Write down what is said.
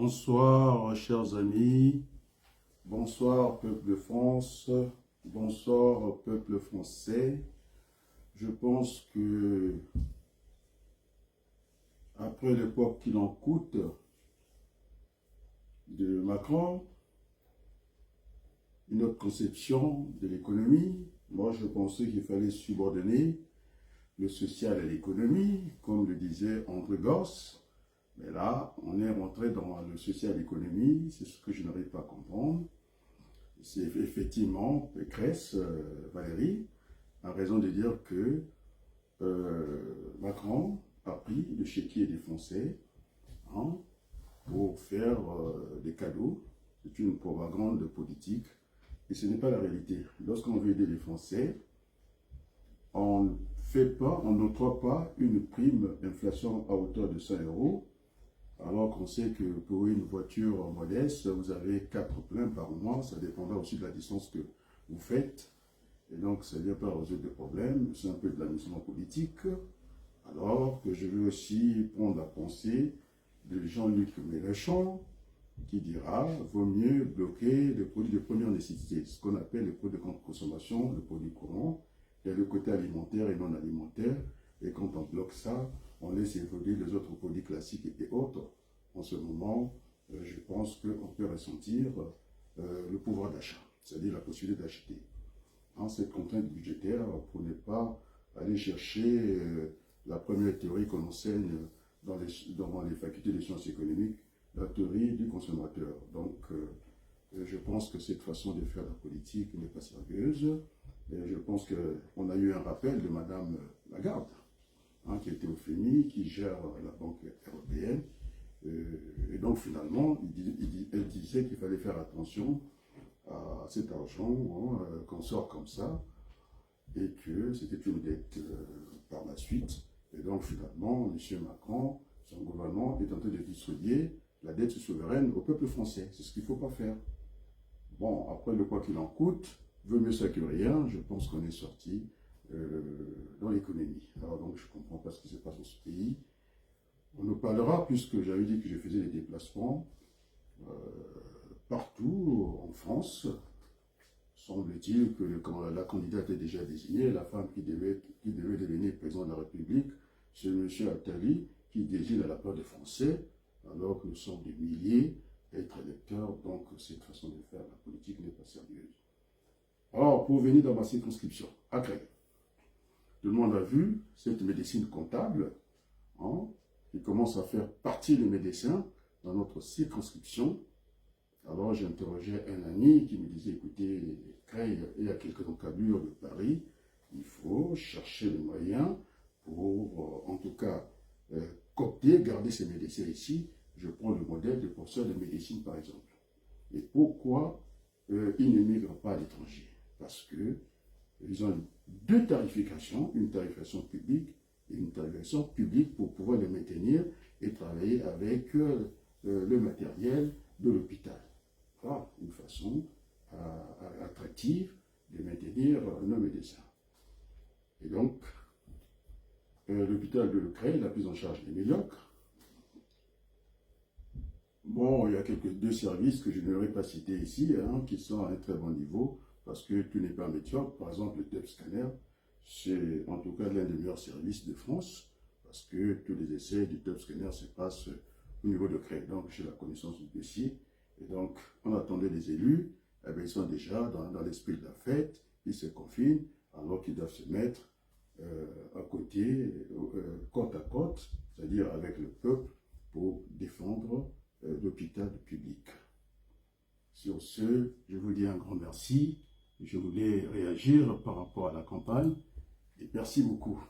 Bonsoir, chers amis. Bonsoir, peuple de France. Bonsoir, peuple français. Je pense que, après l'époque qu'il en coûte de Macron, une autre conception de l'économie, moi je pensais qu'il fallait subordonner le social à l'économie, comme le disait André Gorz. Mais là, on est rentré dans le social-économie, c'est ce que je n'arrive pas à comprendre. C'est effectivement Pécresse, Valérie, a raison de dire que Macron a pris le chéquier des Français pour faire des cadeaux. C'est une propagande politique et ce n'est pas la réalité. Lorsqu'on veut aider les Français, on n'octroie pas une prime d'inflation à hauteur de 100 euros. Alors qu'on sait que pour une voiture modeste, vous avez 4 pleins par mois, ça dépendra aussi de la distance que vous faites. Et donc, ça ne vient pas résoudre de problème, c'est un peu de l'amusement politique. Alors que je veux aussi prendre la pensée de Jean-Luc Mélenchon, qui dira « vaut mieux bloquer les produits de première nécessité », ce qu'on appelle les produits de grande consommation, le produit courant, il y a le côté alimentaire et non alimentaire, et quand on bloque ça, on laisse évoluer les autres produits classiques et autres. En ce moment, je pense qu'on peut ressentir le pouvoir d'achat, c'est-à-dire la possibilité d'acheter. Cette contrainte budgétaire pour ne pas aller chercher la première théorie qu'on enseigne dans les facultés des sciences économiques, la théorie du consommateur. Donc, je pense que cette façon de faire la politique n'est pas sérieuse. Et je pense qu'on a eu un rappel de Madame Lagarde, qui était au FMI, qui gère la Banque européenne. Et donc finalement, elle disait qu'il fallait faire attention à cet argent qu'on sort comme ça, et que c'était une dette par la suite. Et donc finalement, M. Macron, son gouvernement est en train de distribuer la dette souveraine au peuple français. C'est ce qu'il ne faut pas faire. Bon, après le quoi qu'il en coûte, vaut mieux ça que rien, je pense qu'on est sorti dans l'économie. Alors donc je ne comprends pas ce qui se passe dans ce pays. On nous parlera, puisque j'avais dit que je faisais des déplacements partout en France. Semble-t-il que la candidate est déjà désignée, la femme qui devait devenir président de la République, c'est M. Attali qui désigne à la part des Français, alors que nous sommes des milliers à être électeurs, donc cette façon de faire la politique n'est pas sérieuse. Alors, pour venir dans ma circonscription, à Creil, tout le monde a vu cette médecine comptable, qui commence à faire partie des médecins dans notre circonscription. Alors j'interrogeais un ami qui me disait, écoutez, Creil, il y a quelques encablures de Paris, il faut chercher les moyens pour, en tout cas, coopter, garder ces médecins ici. Je prends le modèle de professeurs de médecine, par exemple. Et pourquoi ils ne migrent pas à l'étranger? Parce qu'ils ont deux tarifications, une tarification publique et une tarification publique pour pouvoir les maintenir et travailler avec le matériel de l'hôpital. Voilà une façon attractive de maintenir nos médecins. Et donc, l'hôpital de Creil, la prise en charge est médiocre. Bon, il y a deux services que je n'aurais pas cités ici, qui sont à un très bon niveau, parce que tout n'est pas médiocre. Par exemple, le TEP scanner, c'est en tout cas l'un des meilleurs services de France, parce que tous les essais du TEP scanner se passent au niveau de Creil, donc j'ai la connaissance du dossier. Et donc, on attendait les élus, ils sont déjà dans l'esprit de la fête, ils se confinent, alors qu'ils doivent se mettre à côté, côte à côte, c'est-à-dire avec le peuple, pour défendre l'hôpital public. Sur ce, je vous dis un grand merci. Je voulais réagir par rapport à la campagne et merci beaucoup.